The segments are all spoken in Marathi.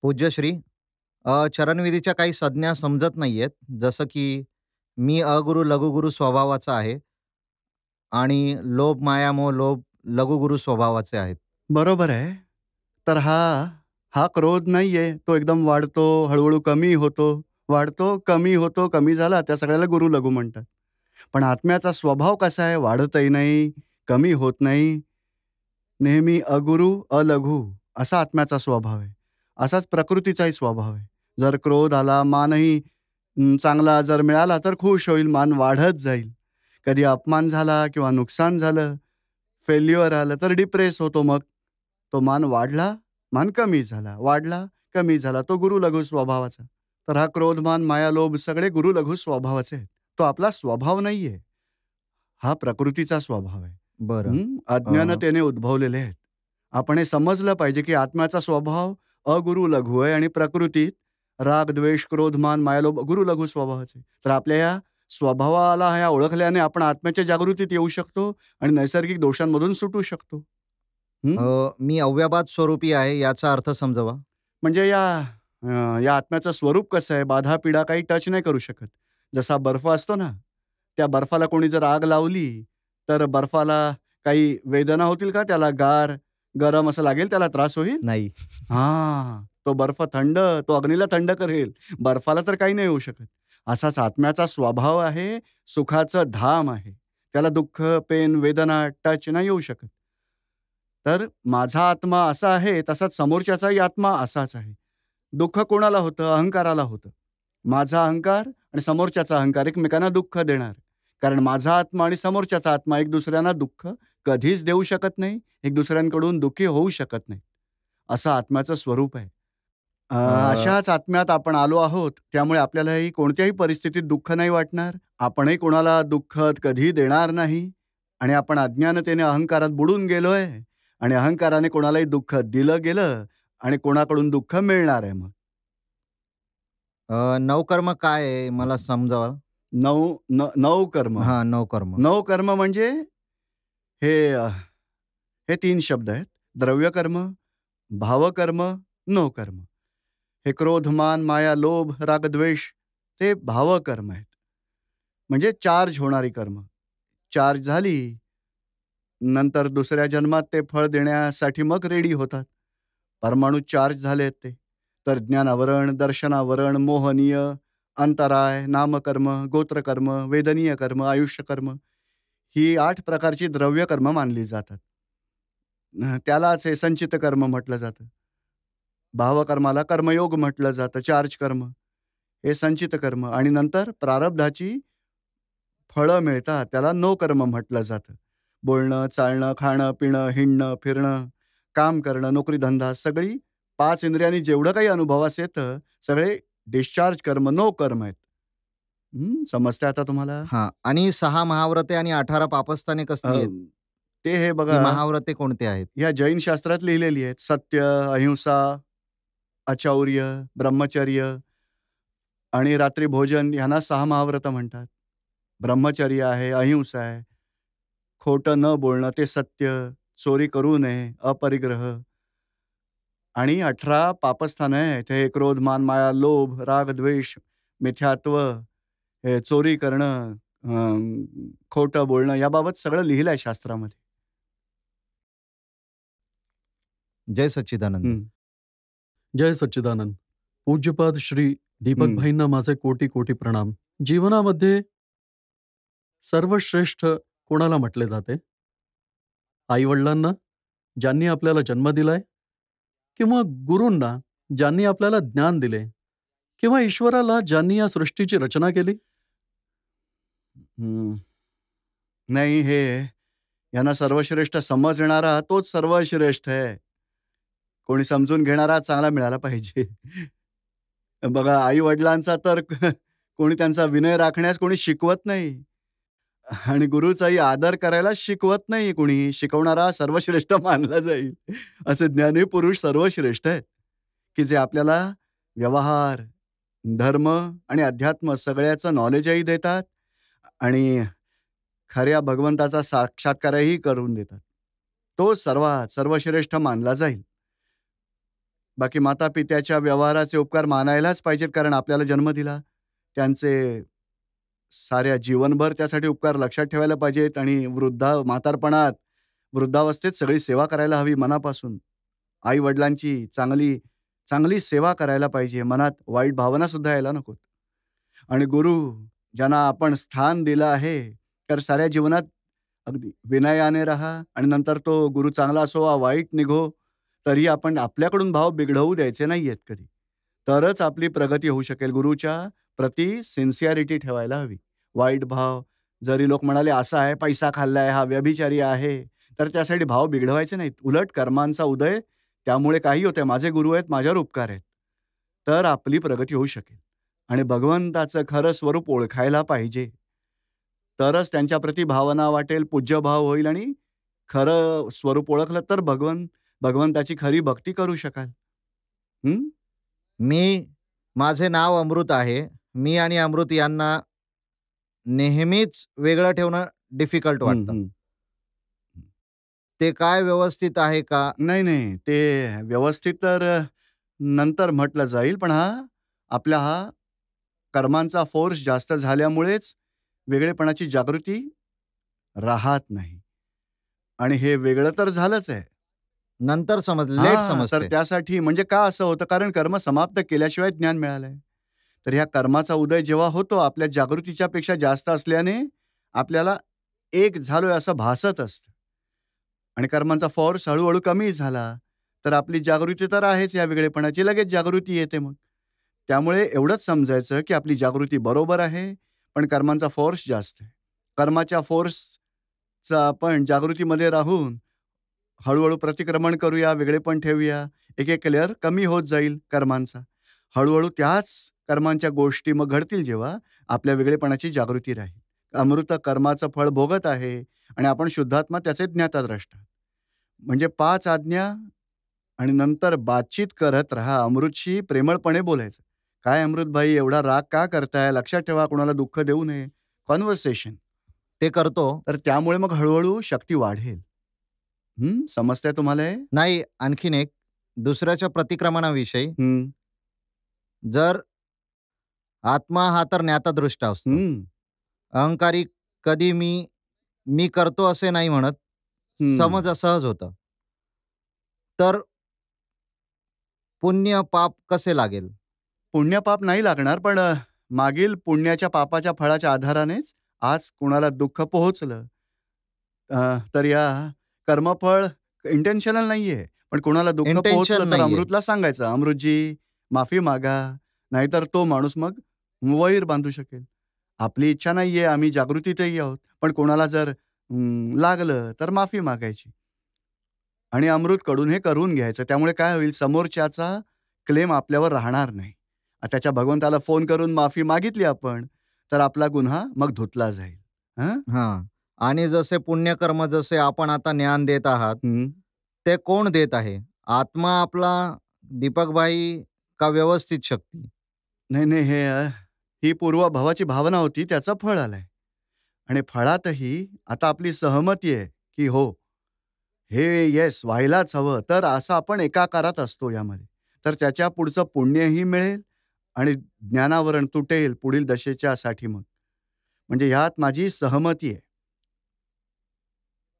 पूज्यश्री, चरणविधीच्या काही संज्ञा समजत नाहीयेत. जसं की मी अगुरु लघुगुरु स्वभावाचा आहे आणि लोभ, माया, मोह, लोभ लघुगुरु स्वभावाचे आहेत. बरोबर आहे. तर हा हा क्रोध नाहीये. तो एकदम वाढतो, हळू कमी होतो, वाढतो, कमी होतो, कमी झाला त्या सगळ्याला गुरु लघू म्हणतात. पण आत्म्याचा स्वभाव कसा आहे? वाढतही नाही, कमी होत नाही. नेहमी अगुरु, अलघु असा आत्म्याचा स्वभाव आहे. असाच प्रकृतीचाही स्वभाव आहे. जर क्रोध आला, मानही चांगला जर मिळाला तर खुश होईल, मान वाढत जाईल. कधी अपमान झाला किंवा नुकसान झालं, फेल्युअर आलं तर डिप्रेस होतो मग. तो मान वाढला, मान कमी झाला, वाढला, कमी झाला. तो गुरु लघु स्वभावाचा. तर हा क्रोध, मान, माया, लोभ सगळे गुरु लघु स्वभावाचे आहेत. तो आपला स्वभाव नाहीये. हा प्रकृतीचा स्वभाव आहे. बरं. अ, अज्ञानतेने उद्भवलेले आहेत. आपण हे समजलं पाहिजे, की आत्म्याचा स्वभाव अगुरु लघु आहे आणि प्रकृतीत राग, द्वेष, क्रोध, मान, माया, लोभ गुरु लघु स्वभावाचे. तर आपल्या या स्वभावाला ह्या ओळखल्याने आपण आत्म्याच्या जागृतीत येऊ शकतो आणि नैसर्गिक दोषांमधून सुटू शकतो. हं. मी अव्यभात स्वरूपी आहे याचा अर्थ समजवा. म्हणजे या आत्म्याचं स्वरूप कसं आहे, बाधा-पीडा काही टच नाही करू शकत. जसा बर्फ असतो ना, त्या बर्फाला कोणी जर आग लावली, तर बर्फाला काही वेदना होतील का? त्याला गार, गरम असं लागेल, त्याला त्रास होईल? नाही. हां, तो बर्फ थंड, तो अग्नीला थंड करेल. बर्फाला तर काही नाही होऊ शकत. असाच आत्म्याचा स्वभाव आहे, सुखाचं धाम आहे. त्याला दुःख, पेन, वेदना टच नाही येऊ शकत. तर माझा आत्मा असा आहे, तसाच समोरच्याचाही आत्मा असाच आहे. दुःख कोणाला होतं? अहंकाराला होतं. माझा अहंकार आणि समोरच्याचा अहंकार एकमेकांना दुःख देणार. कारण माझा आत्मा आणि समोरच्याचा आत्मा एक दुसऱ्यांना दुःख कधीच देऊ शकत नाही. एक दुसऱ्यांकडून दुःखी होऊ शकत नाही. असं आत्म्याचं स्वरूप आहे. अ, अशाच आत्म्यात आपण आलो आहोत. त्यामुळे आपल्यालाही कोणत्याही परिस्थितीत दुःख नाही वाटणार. आपणही कोणाला दुःख कधीही देणार नाही आणि आपण अज्ञानतेने अहंकारात बुडून गेलोय आणि अहंकाराने कोणालाही दुःख दिलं गेलं आणि कोणाकडून दुःख मिळणार आहे मग. नवकर्म काय आहे मला समजावाल? नऊ कर्म. हां, नवकर्म. नऊ कर्म म्हणजे हे हे 3 शब्द आहेत. द्रव्यकर्म, भावकर्म, नोकर्म. हे क्रोध, मान, माया, लोभ, राग, द्वेष ते भावकर्म आहेत. म्हणजे चार्ज होणारी कर्म. चार्ज झाली, नंतर दुसऱ्या जन्मात ते फळ देण्यासाठी मग रेडी होतात. परमाणू चार्ज झालेत ते. तर ज्ञानावरण, दर्शनावरण, मोहनीय, अंतराय, नामकर्म, गोत्रकर्म, वेदनीय कर्म, आयुष्यकर्म ही 8 प्रकारची द्रव्यकर्म मानली जातात. त्यालाच हे संचित कर्म म्हटलं जातं. भावकर्माला कर्मयोग म्हटलं जातं, चार्ज कर्म. हे संचित कर्म आणि नंतर प्रारब्धाची फळं मिळतात, त्याला नो कर्म म्हटलं जातं. बोलणं, चालणं, खाणं, पिणं, हिंडणं, फिरणं, काम करणं, नोकरी-धंदा सगळी 5 इंद्रियांनी जेवढं काही अनुभवास येतं, सगळे डिस्चार्ज कर्म, नो कर्म आहेत. समजतंय आता तुम्हाला? हां. आणि 6 महाव्रते आणि 18 पापस्थाने अ, कसली आहेत? ते हे ती बघा, महाव्रते कोणते आहेत? ह्या जैन शास्त्रात लिहिलेली आहेत. सत्य, अहिंसा, अचौर्य, ब्रह्मचर्य आणि रात्री भोजन ह्यांना 6 महाव्रतं म्हणतात. ब्रह्मचर्य आहे, अहिंसा आहे, खोटं न बोलणं ते सत्य, चोरी करू नये, अपरिग्रह आणि 18 पापस्थानं आहेत. हे क्रोध, मान, माया, लोभ, राग, द्वेष, मिथ्यात्व, हे चोरी करणं, खोटं बोलणं याबाबत सगळं लिहिलं आहे शास्त्रामध्ये. जय सच्चिदानंद. हं, जय सच्चिदानंद. पूज्यपाद श्री दीपक हं. भाईंना माझे कोटी कोटी प्रणाम. जीवनामध्ये सर्वश्रेष्ठ कोणाला म्हटले जाते? आई-वडिलांना, ज्यांनी आपल्याला जन्म दिलाय, किंवा गुरूंना, ज्यांनी आपल्याला ज्ञान दिले, किंवा ईश्वराला, ज्यांनी या सृष्टीची रचना केली? हं. नाही हे यांना सर्वश्रेष्ठ समजणारा तोच सर्वश्रेष्ठ आहे. कोणी समजून घेणारा चांगला मिळाला पाहिजे. बघा आई-वडिलांचा तर कोणी त्यांचा विनय राखण्यास कोणी शिकवत नाही आणि गुरुचाही आदर करायला शिकवत नाही कुणी. शिकवणारा सर्वश्रेष्ठ मानला जाईल. असे ज्ञानी पुरुष सर्वश्रेष्ठ आहेत, की जे आपल्याला व्यवहार, धर्म आणि अध्यात्म सगळ्याचं नॉलेजही देतात आणि खऱ्या भगवंताचा साक्षात्कारही करून देतात. तो सर्वात सर्वश्रेष्ठ मानला जाईल. बाकी माता-पित्याच्या व्यवहाराचे उपकार मानायलाच पाहिजेत, कारण आपल्याला जन्म दिला. त्यांचे साऱ्या जीवनभर त्यासाठी उपकार लक्षात ठेवायला पाहिजेत आणि म्हातारपणात, वृद्धावस्थेत सगळी सेवा करायला हवी मनापासून. आई-वडिलांची चांगली चांगली सेवा करायला पाहिजे. मनात वाईट भावना सुद्धा यायला नकोत. आणि गुरु ज्यांना आपण स्थान दिलं आहे, तर साऱ्या जीवनात अगदी विनयाने राहा आणि नंतर तो गुरु चांगला असो वा वाईट निघो, तरी आपण आपल्याकडून भाव बिघडवू द्यायचे नाहीयेत कधी. तरच आपली प्रगती होऊ शकेल. गुरुच्या प्रती सिन्सिअरिटी ठेवायला हवी. वाईट भाव, जरी लोक म्हणाले असा आहे, पैसा खाल्लाय, हा व्यभिचारी आहे, तर त्यासाठी भाव बिघडवायचे नाहीत. उलट कर्मांचा उदय त्यामुळे काही होतंय. माझे गुरु आहेत, माझ्यावर उपकार आहेत. तर आपली प्रगती होऊ शकेल. आणि भगवंताचं खरं स्वरूप ओळखायला पाहिजे. तरच त्यांच्याप्रती भावना वाटेल, पूज्यभाव होईल आणि खरं स्वरूप ओळखलं तर भगवंताची खरी भक्ती करू शकाल. हं? माझे नाव अमृत आहे. मी आणि अमृत यांना नेहमीच वेगळं ठेवणं डिफिकल्ट हं, वाटतं. हं. ते काय व्यवस्थित आहे का? नाही, नाही. ते व्यवस्थित तर नंतर म्हटलं जाईल. पण आपला कर्मांचा फोर्स जास्त झाल्यामुळेच वेगळेपणाची जागृती राहत नाही. आणि हे वेगळं तर झालंच आहे. नंतर लेट तर समजते. त्यासाठी म्हणजे का असं होतं? कारण कर्म समाप्त केल्याशिवाय ज्ञान मिळालंय. तर ह्या कर्माचा उदय जेव्हा होतो, आपल्या जागृतीच्या पेक्षा जास्त असल्याने आपल्याला एक झालोय असं भासत असतं. आणि कर्मांचा फोर्स हळू कमी झाला, तर आपली जागृती तर आहेच या वेगळेपणाची, लगेच जागृती येते मग. त्यामुळे एवढंच समजायचं, की आपली जागृती बरोबर आहे, पण कर्मांचा फोर्स जास्त आहे. कर्माच्या फोर्सचा आपण जागृतीमध्ये राहून हळू प्रतिक्रमण करूया, वेगळेपण ठेवूया. एक लेयर कमी होत जाईल कर्मांचा. हळू त्याच कर्मांच्या गोष्टी मग घडतील जेव्हा आपल्या वेगळेपणाची जागृती राहील. अमृत कर्माचं फळ भोगत आहे आणि आपण शुद्धात्मा त्याचे ज्ञाताद्रष्टा. म्हणजे 5 आज्ञा आणि नंतर बातचीत करत राहा. अमृतशी प्रेमळपणे बोलायचं. "काय अमृतभाई एवढा राग का करताय? लक्षात ठेवा कोणाला दुःख देऊ नये." कन्व्हर्सेशन. ते करतो. तर त्यामुळे मग हळू शक्ती वाढेल. समजतंय तुम्हाला हे? नाही, आणखीन एक दुसऱ्याच्या प्रतिक्रमणाविषयी. हं, जर आत्मा हा तर ज्ञातदृष्टा असतो. हं, अहंकारी कधी मी मी करतो असे नाही म्हणत. हं. सहज होतं. तर पुण्य पाप कसे लागेल? पुण्य-पाप नाही लागणार, पण मागील पुण्याच्या पापाच्या फळाच्या आधारानेच आज कुणाला दुःख पोहोचलं, तर या कर्मफळ इंटेन्शनल नाहीये. पण कोणाला दुःख पोहोचलं इंटेन्शन तर नाहीये. अमृतला सांगायचं, "अमृतजी माफी मागा." नाहीतर तो माणूस मग वैर बांधू शकेल. आपली इच्छा नाहीये, आम्ही जागृतीतही आहोत. पण कोणाला जर लागलं तर माफी मागायची. आणि अमृतकडून हे करून घ्यायचं. त्यामुळे काय होईल, समोरच्याचा क्लेम आपल्यावर राहणार नाही. त्याच्या भगवंताला फोन करून माफी मागितली आपण, तर आपला गुन्हा मग धुतला जाईल. हं? हां. आणि जसे पुण्यकर्म जसे आपण आता ज्ञान देत आहात, हं. ते कोण देत आहे? आत्मा आपला, दीपकभाई का व्यवस्थित शक्ती? नाही, नाही. ही पूर्वभावाची भावना होती, त्याचं फळ आलंय. आणि फळातही आता आपली सहमती आहे, की हो, हे येस व्हायलाच हवं. तर असं आपण एकाकारात असतो यामध्ये. तर त्याच्या पुढचं पुण्यही मिळेल आणि ज्ञानावरण तुटेल पुढील दशेच्यासाठी मग. म्हणजे ह्यात माझी सहमती आहे.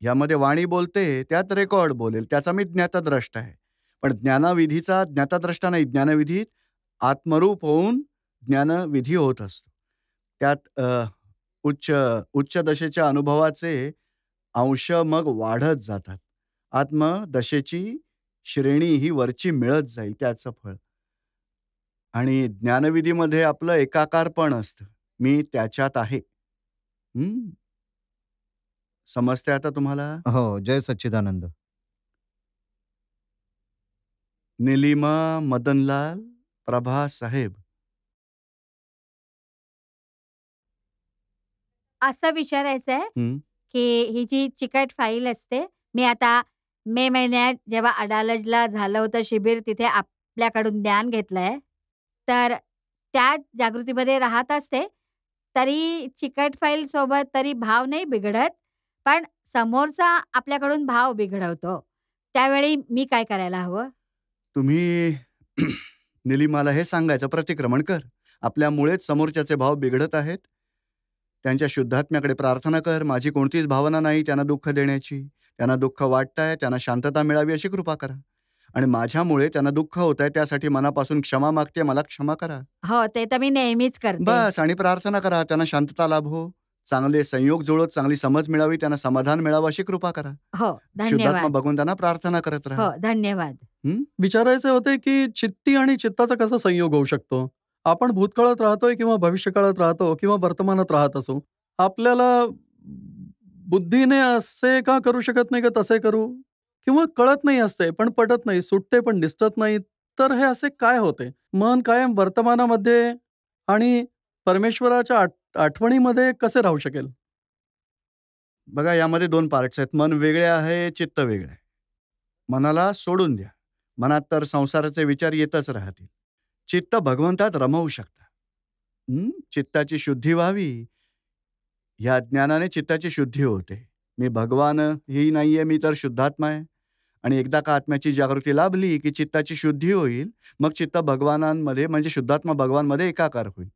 यामध्ये वाणी बोलते, त्यात रेकॉर्ड बोलेल. त्याचा मी ज्ञातद्रष्टा आहे. पण ज्ञानविधीचा ज्ञातद्रष्टा नाही. ज्ञानविधीत आत्मरूप होऊन ज्ञानविधी होत असतो. त्यात उच्च उच्च दशेच्या अनुभवाचे अंश मग वाढत जातात. आत्मदशेची श्रेणी ही वरची मिळत जाईल त्याचं फळ. आणि ज्ञानविधीमध्ये आपलं एकाकारपण असतं. मी त्याच्यात आहे. हं. समजतंय आता तुम्हाला? हो, जय सच्चिदानंद. निलिमा मदनलाल प्रभा साहेब. असं विचारायचं आहे, हं, की ही जी चिकट फाईल असते, मी आता मे महिन्यात जेव्हा अडालजला झालं होतं शिबिर, तिथे आपल्याकडून ज्ञान घेतलंय. तर त्या जागृतीमध्ये राहत असते. तरी चिकट फाईलसोबत तरी भाव नाही बिघडत, पण समोरचा आपल्याकडून भाव बिघडवतो. त्यावेळी मी काय करायला हवं? तुम्ही निलिमाला हे सांगायचं, प्रतिक्रमण कर. आपल्यामुळेच समोरच्याचे भाव बिघडत आहेत. त्यांच्या शुद्धात्म्याकडे प्रार्थना कर. माझी कोणतीच भावना नाही त्यांना दुःख देण्याची. त्यांना दुःख वाटतंय, त्यांना शांतता मिळावी अशी कृपा करा. आणि माझ्यामुळे त्यांना दुःख होतंय, त्यासाठी मनापासून क्षमा मागते, मला क्षमा करा. हो, ते तर मी नेहमीच करते. बस. आणि प्रार्थना करा, त्यांना शांतता लाभो, चांगले संयोग जुळोत, चांगली समज मिळावी, त्यांना समाधान मिळावं अशी कृपा करा. हो, शुद्धात्मा धन्यवाद. बघून त्यांना प्रार्थना करत राहा. हो, धन्यवाद. विचारायचे होते की चित्ती आणि चित्ताचा कसा संयोग होऊ शकतो? आपण भूतकाळात राहतोय किंवा भविष्यकाळात राहतो किंवा वर्तमानात राहत असू, आपल्याला बुद्धीने असे का करू शकत नाही का तसे करू? किंवा कळत नाही असते, पण पटत नाही, सुटते पण दिसत नाही. तर हे असे काय होते? मन कायम वर्तमानामध्ये आणि परमेश्वराच्या आठवणीमध्ये कसे राहू शकेल? बघा, यामध्ये 2 पार्ट्स आहेत. मन वेगळे आहे, चित्त वेगळे आहे. मनाला सोडून द्या. मनात तर संसाराचे विचार येतच राहतील. चित्त भगवंतात रमवू शकता. चित्ताची शुद्धी व्हावी, ह्या ज्ञानाने चित्ताची शुद्धी होते. मी भगवान ही नाहीये, मी तर शुद्धात्मा आहे. आणि एकदा का आत्म्याची जागृती लाभली की चित्ताची शुद्धी होईल. मग चित्त भगवानांमध्ये म्हणजे शुद्धात्मा भगवानमध्ये एकाकार होईल.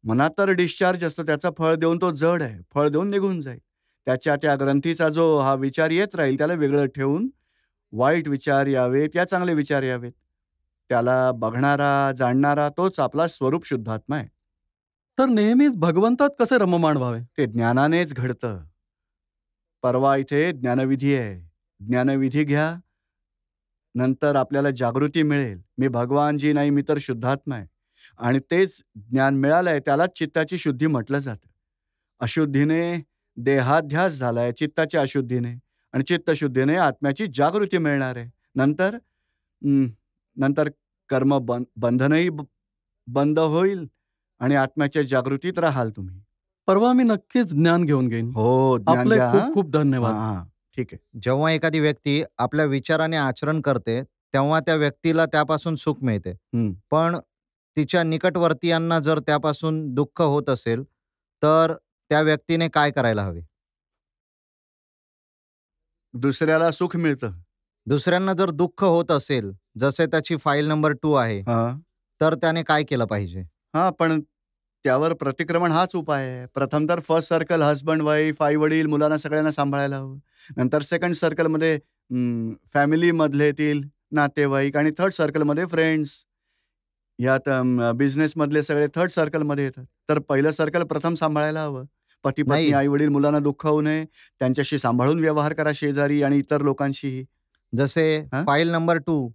मनात तर डिस्चार्ज असतो, त्याचं फळ देऊन तो जड आहे, फळ देऊन निघून जाईल. त्याच्या त्या ग्रंथीचा जो हा विचार येत राहील त्याला वेगळं ठेवून वाईट विचार यावेत या चांगले विचार यावेत, त्याला बघणारा, जाणणारा तोच आपला स्वरूप शुद्धात्मा आहे. तर नेहमीच भगवंतात कसे रममाण व्हावे? ते ज्ञानानेच घडतं. परवा इथे ज्ञानविधी आहे. ज्ञानविधी घ्या, नंतर आपल्याला जागृती मिळेल. मी भगवानजी नाही, मी तर शुद्धात्मा आहे. आणि तेच ज्ञान मिळालंय त्यालाच चित्ताची शुद्धी म्हटलं जातं. अशुद्धीने देहाध्यास झालाय, चित्ताच्या अशुद्धीने. आणि चित्तशुद्धीने आत्म्याची जागृती मिळणार आहे. नंतर नंतर कर्म बंधनही बंद होईल आणि आत्म्याच्या जागृतीत राहाल तुम्ही. परवा मी नक्कीच ज्ञान घेऊन घेईन. हो, ज्ञान आपले घ्या. खूप खूप धन्यवाद. हां, ठीक आहे. जेव्हा एखादी व्यक्ती आपल्या विचाराने आचरण करते, तेव्हा त्या व्यक्तीला त्यापासून सुख मिळते. पण तिच्या निकटवर्तीयांना जर त्यापासून दुःख होत असेल, तर त्या व्यक्तीने काय करायला हवे? दुसऱ्याला सुख मिळतं. दुसऱ्यांना जर दुःख होत असेल, जसे त्याची फाईल नंबर 2 आहे, हां. तर त्याने काय केलं पाहिजे? पण त्यावर प्रतिक्रमण हाच उपाय आहे. प्रथम तर फर्स्ट सर्कल हसबंड, वाईफ, आई-वडील, मुलांना सगळ्यांना सांभाळायला हवं. नंतर सेकंड सर्कलमध्ये फॅमिलीमधले नातेवाईक आणि थर्ड सर्कलमध्ये फ्रेंड्स. यात बिझनेसमधले सगळे थर्ड सर्कलमध्ये येतात. तर पहिलं सर्कल प्रथम सांभाळायला हवं. पती-पत्नी, नाही. आई-वडील, मुलांना दुःख होऊ नये, त्यांच्याशी सांभाळून व्यवहार करा, शेजारी आणि इतर लोकांशीही. जसे हां? फाईल नंबर 2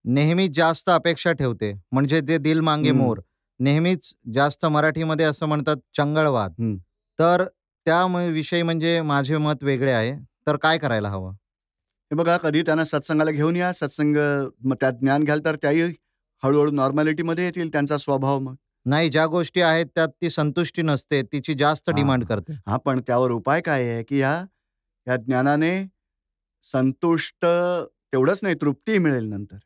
नेहमीच जास्त अपेक्षा ठेवते, म्हणजे ते दिल मांगे मोर. नेहमीच जास्त मराठीमध्ये असं म्हणतात चंगळवाद. तर त्या विषयी म्हणजे माझे मत वेगळे आहे. तर काय करायला हवं? हे बघा, कधी त्यांना सत्संगाला घेऊन या. सत्संग मग त्यात ज्ञान घ्याल तर त्याही हळू-हळू नॉर्मॅलिटीमध्ये येतील, त्यांचा स्वभाव मग. नाही, ज्या गोष्टी आहेत त्यात ती संतुष्टी नसते, तिची जास्त डिमांड करते. पण त्यावर उपाय काय आहे, की या ज्ञानाने संतुष्ट तेवढंच नाही, तृप्ती मिळेल नंतर.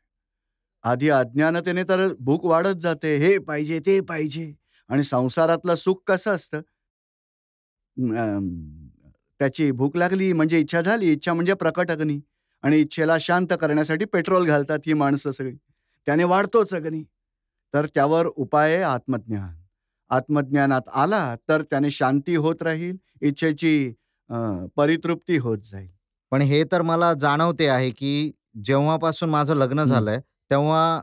आधी अज्ञानतेने तर भूक वाढत जाते, हे पाहिजे, ते पाहिजे. आणि संसारातलं सुख कसं असतं, त्याची भूक लागली म्हणजे इच्छा झाली, इच्छा म्हणजे प्रकट अग्नी. आणि इच्छेला शांत करण्यासाठी पेट्रोल घालतात ही माणसं सगळी. त्याने वाढतोच अग्नी. तर त्यावर उपाय आहे आत्मज्ञान. आत्मज्ञानात आला तर त्याने शांती होत राहील, इच्छेची परितृप्ती होत जाईल. पण हे तर मला जाणवते आहे, की जेव्हापासून माझं लग्न झालंय, तेव्हा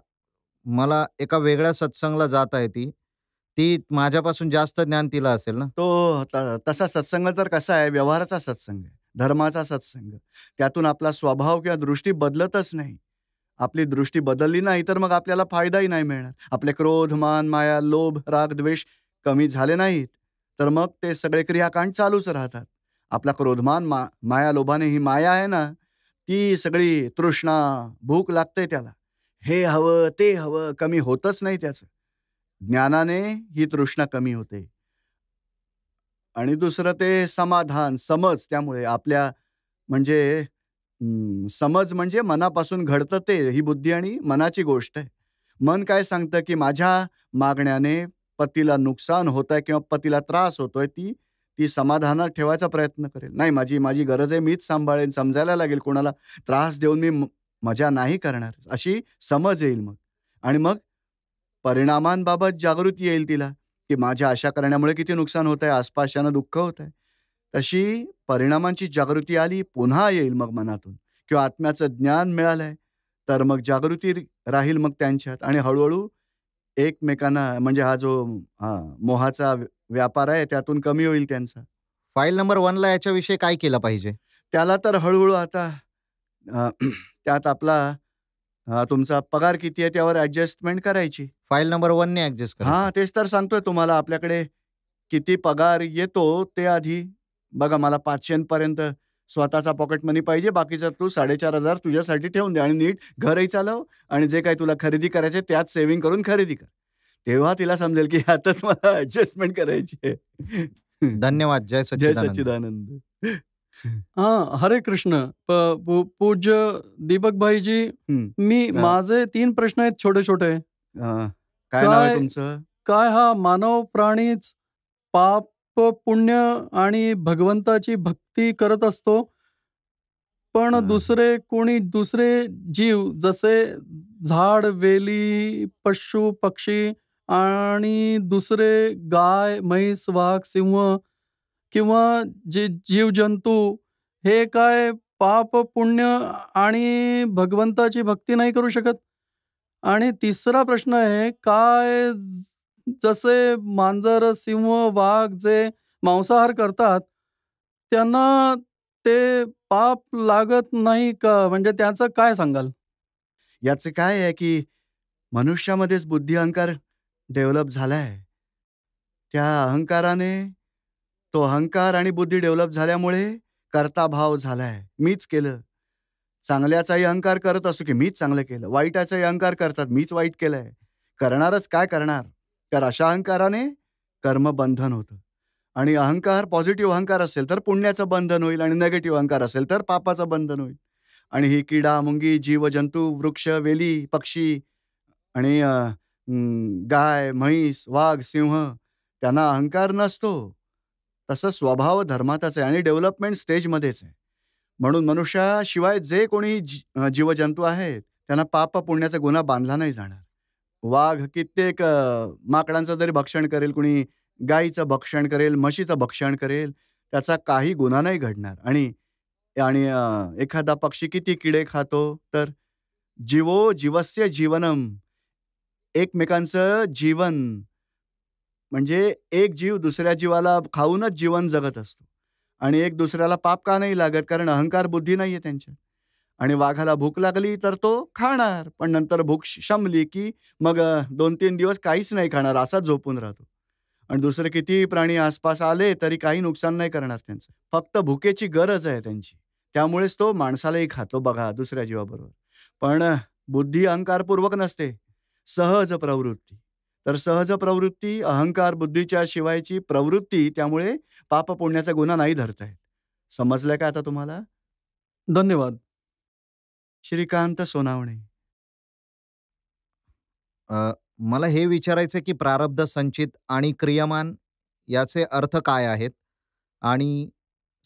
मला एका वेगळ्या सत्संगला जाता येते. ती माझ्यापासून जास्त ज्ञान तिला असेल ना? तसा सत्संग तर कसा आहे, व्यवहाराचा सत्संग आहे, धर्माचा सत्संग. त्यातून आपला स्वभाव किंवा दृष्टी बदलतच नाही. आपली दृष्टी बदलली नाही तर मग आपल्याला फायदाही नाही मिळणार. आपले क्रोध, मान, माया, लोभ, राग, द्वेष कमी झाले नाहीत, तर मग ते सगळे क्रियाकांड चालूच राहतात. आपला क्रोधमान, माया, लोभाने ही माया आहे ना, ती सगळी तृष्णा, भूक लागते त्याला. हे हवं, ते हवं, कमी होतच नाही त्याचं. ज्ञानाने ही तृष्णा कमी होते. आणि दुसरं ते समाधान, समज. त्यामुळे आपल्या म्हणजे समज म्हणजे मनापासून घडतं ते, ही बुद्धी आणि मनाची गोष्ट आहे. मन काय सांगतं, की माझ्या मागण्याने पतीला नुकसान होतंय किंवा पतीला त्रास होतोय, ती समाधानात ठेवायचा प्रयत्न करेल. नाही, माझी गरज आहे, मीच सांभाळेन, समजायला लागेल, कोणाला त्रास देऊन मी मजा नाही करणार, अशी समज येईल मग. आणि मग परिणामांबाबत जागृती येईल तिला, की माझ्या अशा करण्यामुळे किती नुकसान होत आहे, आसपासच्यांना दुःख होत आहे. तशी परिणामांची जागृती आली, पुन्हा येईल मग मनातून किंवा आत्म्याचं ज्ञान मिळालंय, तर मग जागृती राहील मग त्यांच्यात आणि हळू एकमेकांना म्हणजे हा जो मोहाचा व्यापार आहे त्यातून कमी होईल त्यांचा. फाईल नंबर 1ला याच्याविषयी काय केलं पाहिजे? त्याला तर हळू आता अ, त्यात आपला तुमचा पगार किती आहे त्यावर ॲडजस्टमेंट करायची. फाईल नंबर 1ने ॲडजस्ट करायचं. तेच तर सांगतोय तुम्हाला. आपल्याकडे किती पगार येतो ते आधी बघा. मला 500 पर्यंत स्वतःचा पॉकेट मनी पाहिजे. बाकीचं तू 4,500 तुझ्यासाठी ठेवून दे आणि नीट घरही चालव आणि जे काही तुला खरेदी करायचे त्यात सेव्हिंग करून खरेदी कर. तेव्हा तिला समजेल की ह्यातच मला ॲडजस्टमेंट करायची आहे. धन्यवाद. जय जय सच्चिदानंद. सच्चिदानंद. हरे कृष्ण. पूज्य दीपक भाईजी, हं. माझे 3 प्रश्न आहेत छोटे-छोटे. काय नाव आहे तुमचं? काय हा मानव प्राणीच पाप, पुण्य आणि भगवंताची भक्ती करत असतो? पण दुसरे जीव जसे झाड, वेली, पशु, पक्षी आणि दुसरे गाय, म्हैस, वाघ, सिंह किंवा जे जीवजंतू हे काय पाप, पुण्य आणि भगवंताची भक्ती नाही करू शकत? आणि तिसरा प्रश्न आहे, काय जसे मांजर, सिंह, वाघ जे मांसाहार करतात, त्यांना ते पाप लागत नाही का? म्हणजे त्याचं काय सांगाल? याचं काय आहे की मनुष्यामध्येच बुद्धी अहंकार डेव्हलप झालाय. त्या अहंकाराने तो अहंकार आणि बुद्धी डेव्हलप झाल्यामुळे कर्ताभाव झालाय. मीच केलं. चांगल्याचाही अहंकार करत असतो की मीच चांगलं केलं. वाईटाचाही अहंकार करतात, मीच वाईट केलंय. करणारच काय करणार? तर अशा अहंकाराने कर्मबंधन होतं. आणि अहंकार पॉझिटिव्ह अहंकार असेल तर पुण्याचं बंधन होईल आणि निगेटिव्ह अहंकार असेल तर पापाचं बंधन होईल. आणि ही किडा, मुंगी, जीवजंतू, वृक्ष, वेली, पक्षी आणि गाय, म्हैस, वाघ, सिंह त्यांना अहंकार नसतो. तसं स्वभाव धर्मातच आहे आणि डेव्हलपमेंट स्टेजमध्येच आहे. म्हणून मनुष्याशिवाय जे कोणी जीवजंतू आहेत त्यांना पाप पुण्याचा गुन्हा बांधला नाही जाणार. वाघ कित्येक माकडांचं जरी भक्षण करेल, कुणी गायीचं भक्षण करेल, म्हशीचं भक्षण करेल, त्याचा काही गुन्हा नाही घडणार. आणि आणि एखादा पक्षी किती किडे खातो, तर जीवो जीवस्य जीवनम, एकमेकांचं जीवन म्हणजे एक जीव दुसऱ्या जीवाला खाऊनच जीवन जगत असतो. आणि एक दुसऱ्याला पाप का नाही लागत? कारण अहंकार बुद्धी नाहीये त्यांच्यात. आणि वाघाला भूक लागली तर तो खाणार, पण नंतर भूक शमली की मग 2-3 दिवस काहीच नाही खाणार, असाच झोपून राहतो. आणि दुसरे कितीही प्राणी आसपास आले तरी काही नुकसान नाही करणार त्यांचं. फक्त भुकेची गरज आहे त्यांची. त्यामुळेच तो माणसालाही खातो बघा दुसऱ्या जीवाबरोबर. पण बुद्धी अहंकारपूर्वक नसते, सहज प्रवृत्ती. तर सहज प्रवृत्ती, अहंकार बुद्धीच्या शिवायची प्रवृत्ती, त्यामुळे पाप पुण्याचा गुन्हा नाही धरता येत. समजलंय का आता तुम्हाला? धन्यवाद. श्रीकांत सोनावणे. मला हे विचारायचं की प्रारब्ध, संचित आणि क्रियमान याचे अर्थ काय आहेत? आणि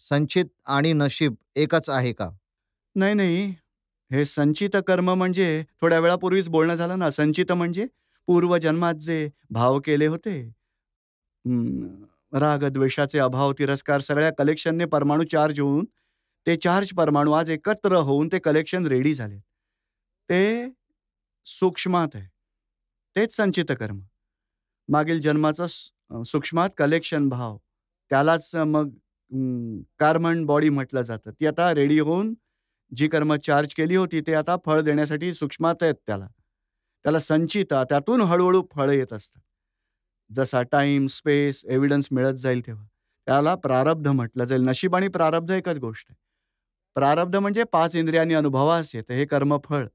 संचित आणि नशीब एकच आहे का? नाही, नाही. हे संचित कर्म म्हणजे थोड्या वेळापूर्वीच बोलणं झालं ना. संचित म्हणजे पूर्वजन्मात जे भाव केले होते. राग, द्वेषाचे अभाव, तिरस्कार सगळ्या कलेक्शनने परमाणू चार्ज होऊन ते चार्ज परमाणू आज एकत्र होऊन ते कलेक्शन रेडी झाले. ते सूक्ष्मात आहे. तेच संचित कर्म. मागील जन्माचं सूक्ष्मात कलेक्शन भाव. त्यालाच मग कार्बन बॉडी म्हटलं जातं. ती आता रेडी होऊन जी कर्म चार्ज केली होती ते आता फळ देण्यासाठी सूक्ष्मात आहेत त्याला. त्याला संचित, त्यातून हळू फळं येत असतात. जसा टाईम, स्पेस, एव्हिडन्स मिळत जाईल तेव्हा. त्याला प्रारब्ध म्हटलं जाईल. नशीब आणि प्रारब्ध एकच गोष्ट आहे. प्रारब्ध म्हणजे 5 इंद्रियांनी अनुभवास येतं हे कर्मफळ.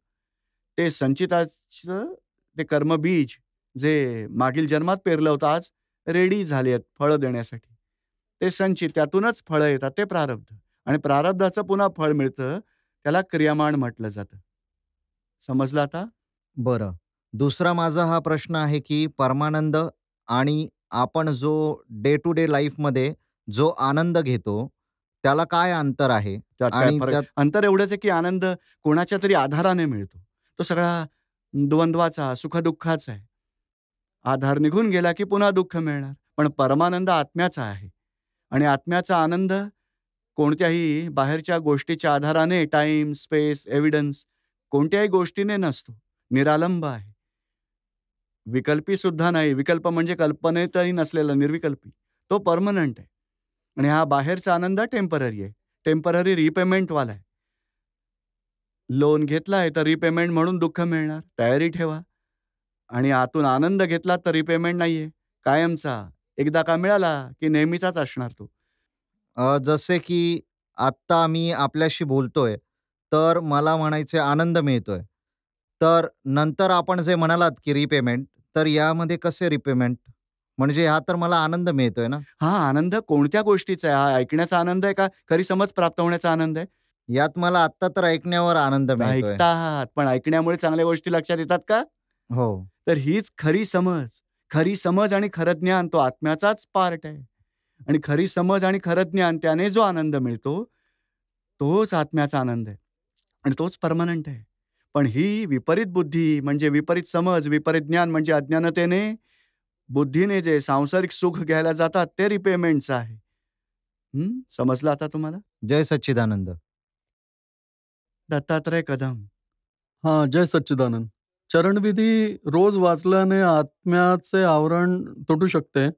ते संचिताचं ते कर्मबीज जे मागील जन्मात पेरलं होतं आज रेडी झाले आहेत फळं देण्यासाठी. ते संचित, त्यातूनच फळं येतात ते प्रारब्ध. आणि प्रारब्धाचं पुन्हा फळ मिळतं, त्याला क्रियामाण म्हटलं जातं. समजलं आता? बरं. दुसरा माझा हा प्रश्न आहे की परमानंद आणि आपण जो डे टू डे लाईफमध्ये जो आनंद घेतो, त्याला काय अंतर आहे? त्यात काय आणि फरक? त्यात अंतर एवढंच आहे की आनंद कोणाच्या तरी आधाराने मिळतो. तो सगळा द्वंद्वाचा, सुख-दुःखाचा आहे. आधार निघून गेला की पुन्हा दुःख मिळणार. पण परमानंद आत्म्याचा आहे आणि आत्म्याचा आनंद कोणत्याही बाहेरच्या गोष्टीच्या आधाराने टाईम, स्पेस, एव्हिडन्स कोणत्याही गोष्टीने नसतो. निरालंब आहे. विकल्पी सुद्धा नाही. विकल्प म्हणजे कल्पनेतही नसलेला निर्विकल्पी. तो परमनंट आहे. आणि हा बाहेरचा आनंद टेम्पररी आहे. टेम्पररी रिपेमेंटवाला आहे. लोन घेतलाय तर रिपेमेंट म्हणून दुःख मिळणार. तयारी ठेवा. आणि आतून आनंद घेतला तर रिपेमेंट नाहीये. कायमचा. एकदा का मिळाला की नेहमीचाच असणार तो. जसे की आत्ता मी आपल्याशी बोलतोय, तर मला म्हणायचे आनंद मिळतोय. तर नंतर आपण जे म्हणालात की रिपेमेंट, तर यामध्ये कसे रिपेमेंट? म्हणजे हा तर मला आनंद मिळतोय ना? हा आनंद कोणत्या गोष्टीचा आहे? हा ऐकण्याचा आनंद आहे का खरी समज प्राप्त होण्याचा आनंद आहे? यात मला आत्ता तर ऐकण्यावर आनंद मिळतोय. ऐकतात, पण ऐकण्यामुळे चांगल्या गोष्टी लक्षात येतात का? हो. तर हीच खरी समज. खरी समज आणि खरं ज्ञान तो आत्म्याचाच पार्ट आहे. आणि खरी समज आणि खरं ज्ञान त्याने जो आनंद मिळतो, तोच आत्म्याचा आनंद आहे. आणि तोच परमनंट आहे. पण ही विपरीत बुद्धी म्हणजे विपरीत समज, विपरीत ज्ञान म्हणजे अज्ञानतेने, बुद्धीने जे सांसारिक सुख घ्यायला जातात ते रिपेमेंटचं आहे. समजलं आता तुम्हाला? जय सच्चिदानंद. दत्तात्रय कदम. हां, जय सच्चिदानंद. चरणविधी रोज वाचल्याने आत्म्याचे आवरण तुटू शकते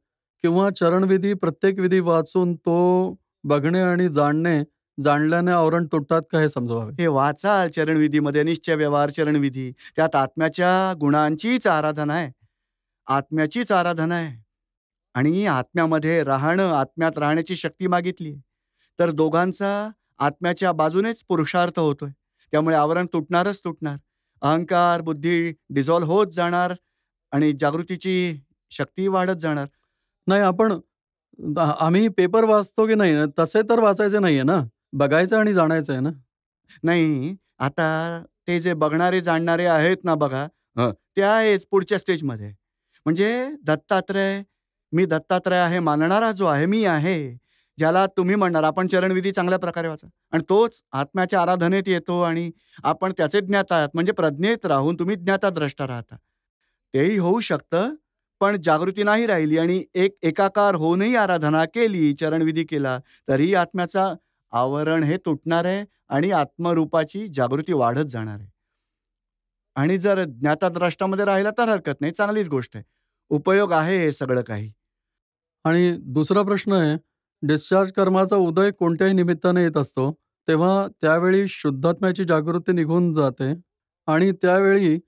किंवा चरणविधी प्रत्येक विधी वाचून तो बघणे आणि जाणल्याने आवरण तुटतात का हे समजवावे? हे वाचाल चरणविधीमध्ये निश्चय व्यवहार चरणविधी. त्यात आत्म्याच्या गुणांचीच आराधना आहे. आत्म्याचीच आराधना आहे. आणि आत्म्यामध्ये राहणं, आत्म्यात राहण्याची शक्ती मागितली आहे. तर दोघांचा आत्म्याच्या बाजूनेच पुरुषार्थ होतोय. त्यामुळे आवरण तुटणारच तुटणार. अहंकार, बुद्धी डिझॉल्व्ह होत जाणार आणि जागृतीची शक्ती वाढत जाणार. नाही आम्ही पेपर वाचतो की नाही, तसे तर वाचायचे नाहीये ना. बघायचं आणि जाणायचं आहे ना. नाही, आता ते जे बघणारे, जाणणारे आहेत ना बघा, ते आहेच पुढच्या स्टेजमध्ये. म्हणजे मी दत्तात्रय आहे मानणारा जो आहे, मी आहे. ज्याला तुम्ही म्हणणार, आपण चरणविधी चांगल्या प्रकारे वाचा आणि तोच आत्म्याच्या आराधनेत येतो आणि आपण त्याचे ज्ञाता आहात. म्हणजे प्रज्ञेत राहून तुम्ही ज्ञाता-द्रष्टा राहता. तेही होऊ शकतं, पण जागृती नाही राहिली आणि एकाकार होऊनही आराधना केली, चरणविधी केला, तरीही आत्म्याचा आवरण हे तुटणार आहे आणि आत्मरूपाची जागृती वाढत जाणार आहे. आणि जर ज्ञाता-द्रष्टामध्ये राहिला तर हरकत नाही, चांगलीच गोष्ट आहे. उपयोग आहे हे सगळं काही. आणि दुसरा प्रश्न आहे, डिस्चार्ज कर्माचा उदय कोणत्याही निमित्ताने येत असतो, तेव्हा त्यावेळी शुद्धात्म्याची जागृती निघून जाते आणि त्यावेळी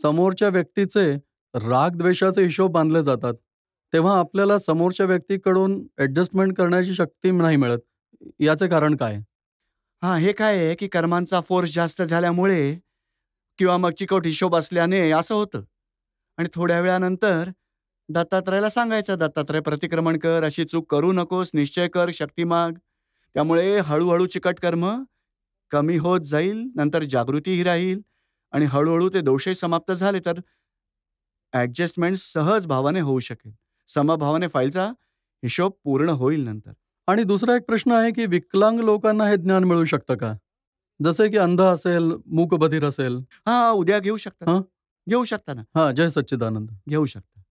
समोरच्या व्यक्तीचे राग-द्वेषाचे हिशोब बांधले जातात. तेव्हा आपल्याला समोरच्या व्यक्तीकडून ॲडजस्टमेंट करण्याची शक्ती नाही मिळत. याचे कारण काय? हे काय आहे, की कर्मांचा फोर्स जास्त झाल्यामुळे किंवा मग चिकट हिशोब असल्याने असं होतं. आणि थोड्या वेळानंतर दत्तात्रयाला सांगायचं, "दत्तात्रय प्रतिक्रमण कर, अशी चूक करू नकोस, निश्चय कर, शक्ती माग." त्यामुळे हळू चिकट कर्म कमी होत जाईल, नंतर जागृतीही राहील आणि हळू ते दोषही समाप्त झाले तर ॲडजस्टमेंट सहज भावाने होऊ शकेल. समभावाने फाईलचा हिशोब पूर्ण होईल नंतर. आणि दुसरा एक प्रश्न आहे, की विकलांग लोकांना हे ज्ञान मिळू शकतं का? जसे की अंध असेल, मूकबधिर असेल. उद्या घेऊ शकता. हं. घेऊ शकता ना. जय सच्चिदानंद. घेऊ शकता.